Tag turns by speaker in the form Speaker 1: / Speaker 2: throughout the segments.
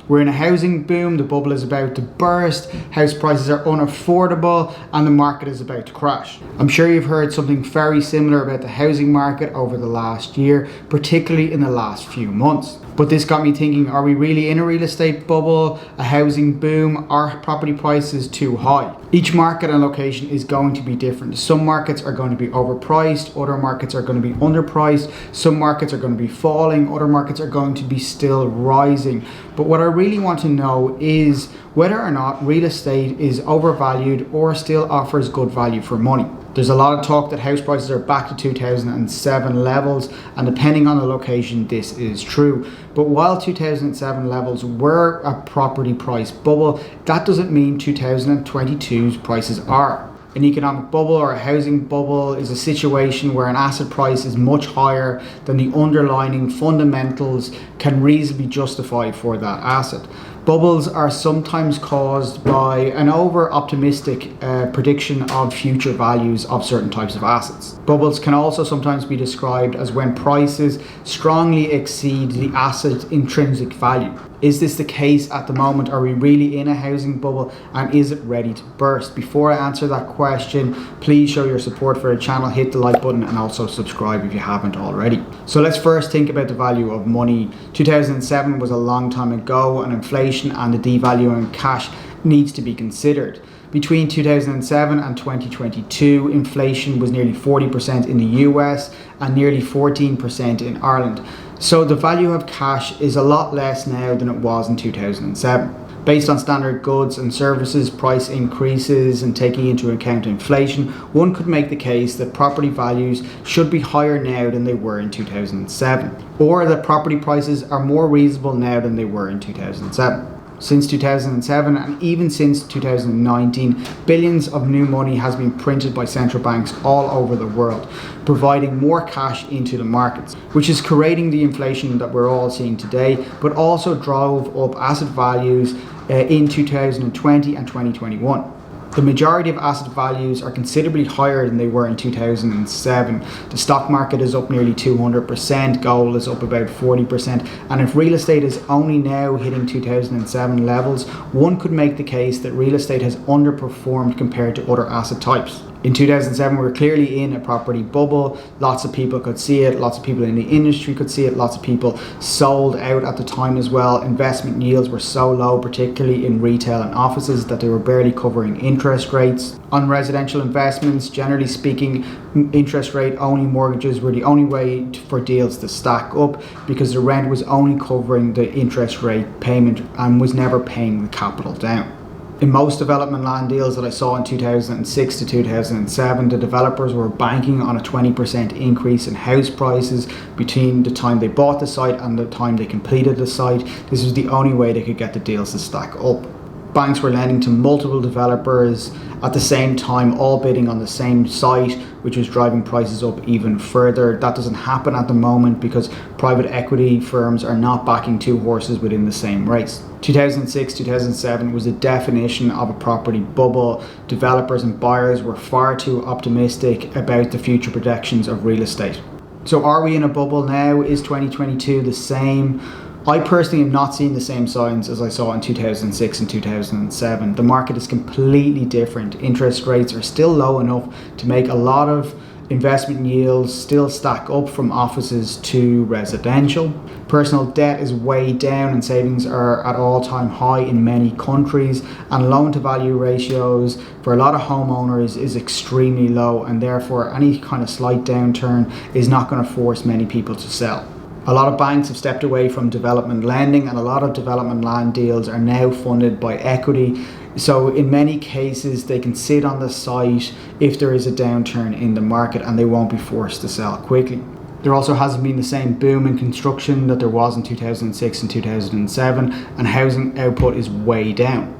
Speaker 1: We're in a housing boom, the bubble is about to burst, house prices are unaffordable, and the market is about to crash. I'm sure you've heard something very similar about the housing market over the last year, particularly in the last few months. But this got me thinking, are we really in a real estate bubble, a housing boom? Are property prices too high? Each market and location is going to be different. Some markets are going to be overpriced, other markets are going to be underpriced, some markets are going to be falling, other markets are going to be still rising. But what I really want to know is whether or not real estate is overvalued or still offers good value for money. There's a lot of talk that house prices are back to 2007 levels, and depending on the location, this is true. But while 2007 levels were a property price bubble, that doesn't mean 2022's prices are. An economic bubble or a housing bubble is a situation where an asset price is much higher than the underlying fundamentals can reasonably justify for that asset. Bubbles are sometimes caused by an over-optimistic prediction of future values of certain types of assets. Bubbles can also sometimes be described as when prices strongly exceed the asset's intrinsic value. Is this the case at the moment? Are we really in a housing bubble, and is it ready to burst? Before I answer that question, please show your support for the channel, hit the like button, and also subscribe if you haven't already. So let's first think about the value of money. 2007 was a long time ago, and inflation and the devaluing cash needs to be considered. Between 2007 and 2022, inflation was nearly 40% in the US and nearly 14% in Ireland. So the value of cash is a lot less now than it was in 2007. Based on standard goods and services price increases and taking into account inflation, one could make the case that property values should be higher now than they were in 2007, or that property prices are more reasonable now than they were in 2007. Since 2007 and even since 2019, billions of new money has been printed by central banks all over the world, providing more cash into the markets, which is creating the inflation that we're all seeing today, but also drove up asset values in 2020 and 2021. The majority of asset values are considerably higher than they were in 2007. The stock market is up nearly 200%, gold is up about 40%, and if real estate is only now hitting 2007 levels, one could make the case that real estate has underperformed compared to other asset types. In 2007, we were clearly in a property bubble. Lots of people could see it. Lots of people in the industry could see it. Lots of people sold out at the time as well. Investment yields were so low, particularly in retail and offices, that they were barely covering interest rates. On residential investments, generally speaking, interest rate only mortgages were the only way for deals to stack up because the rent was only covering the interest rate payment and was never paying the capital down. In most development land deals that I saw in 2006 to 2007, the developers were banking on a 20% increase in house prices between the time they bought the site and the time they completed the site. This was the only way they could get the deals to stack up. Banks were lending to multiple developers at the same time, all bidding on the same site, which was driving prices up even further. That doesn't happen at the moment because private equity firms are not backing two horses within the same race. 2006, 2007 was the definition of a property bubble. Developers and buyers were far too optimistic about the future projections of real estate. So are we in a bubble now? Is 2022 the same? I personally am not seeing the same signs as I saw in 2006 and 2007. The market is completely different. Interest rates are still low enough to make a lot of investment yields still stack up from offices to residential. Personal debt is way down and savings are at all-time high in many countries, and loan-to-value ratios for a lot of homeowners is extremely low, and therefore any kind of slight downturn is not going to force many people to sell. A lot of banks have stepped away from development lending, and a lot of development land deals are now funded by equity. So in many cases, they can sit on the site if there is a downturn in the market and they won't be forced to sell quickly. There also hasn't been the same boom in construction that there was in 2006 and 2007, and housing output is way down.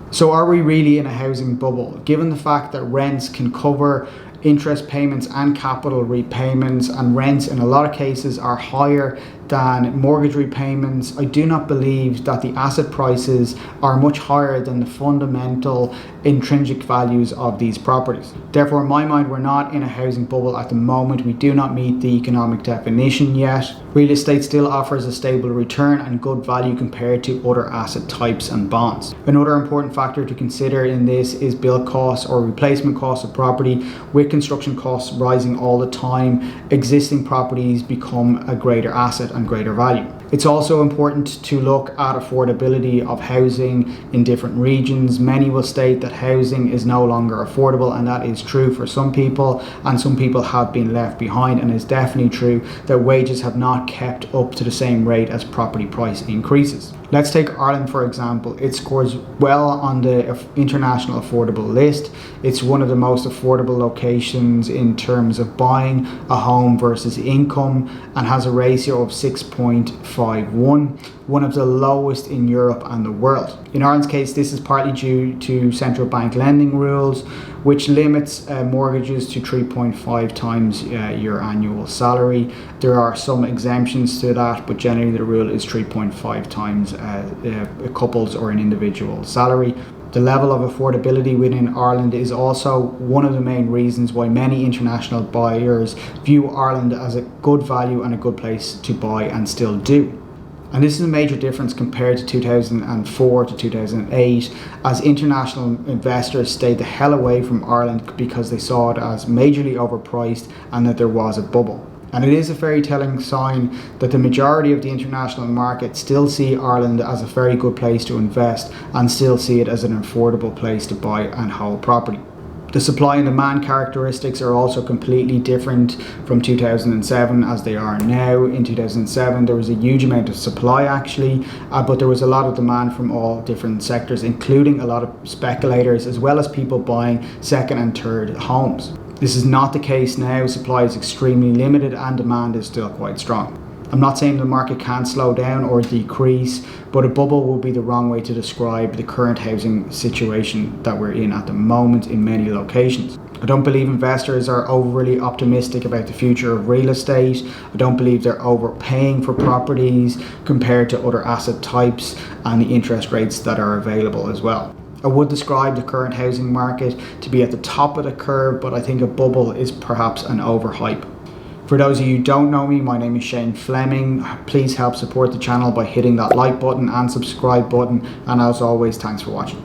Speaker 1: So are we really in a housing bubble? Given the fact that rents can cover interest payments and capital repayments, and rents in a lot of cases are higher than mortgage repayments, I do not believe that the asset prices are much higher than the fundamental intrinsic values of these properties. Therefore, in my mind, we're not in a housing bubble at the moment. We do not meet the economic definition yet. Real estate still offers a stable return and good value compared to other asset types and bonds. Another important factor to consider in this is build costs or replacement costs of property. With construction costs rising all the time, existing properties become a greater asset and greater value. It's also important to look at affordability of housing in different regions. Many will state that housing is no longer affordable, and that is true for some people, and some people have been left behind, and it's definitely true that wages have not kept up to the same rate as property price increases. Let's take Ireland for example. It scores well on the international affordable list. It's one of the most affordable locations in terms of buying a home versus income, and has a ratio of 6.51, one of the lowest in Europe and the world. In Ireland's case, this is partly due to central bank lending rules, which limits mortgages to 3.5 times your annual salary. There are some exemptions to that, but generally the rule is 3.5 times a couple's or an individual salary. The level of affordability within Ireland is also one of the main reasons why many international buyers view Ireland as a good value and a good place to buy, and still do. And this is a major difference compared to 2004 to 2008, as international investors stayed the hell away from Ireland because they saw it as majorly overpriced and that there was a bubble. And it is a very telling sign that the majority of the international market still see Ireland as a very good place to invest, and still see it as an affordable place to buy and hold property. The supply and demand characteristics are also completely different from 2007 as they are now. In 2007 there was a huge amount of supply actually, but there was a lot of demand from all different sectors, including a lot of speculators as well as people buying second and third homes. This is not the case now. Supply is extremely limited and demand is still quite strong. I'm not saying the market can't slow down or decrease, but a bubble would be the wrong way to describe the current housing situation that we're in at the moment in many locations. I don't believe investors are overly optimistic about the future of real estate. I don't believe they're overpaying for properties compared to other asset types and the interest rates that are available as well. I would describe the current housing market to be at the top of the curve, but I think a bubble is perhaps an overhype. For those of you who don't know me, my name is Shane Fleming. Please help support the channel by hitting that like button and subscribe button. And as always, thanks for watching.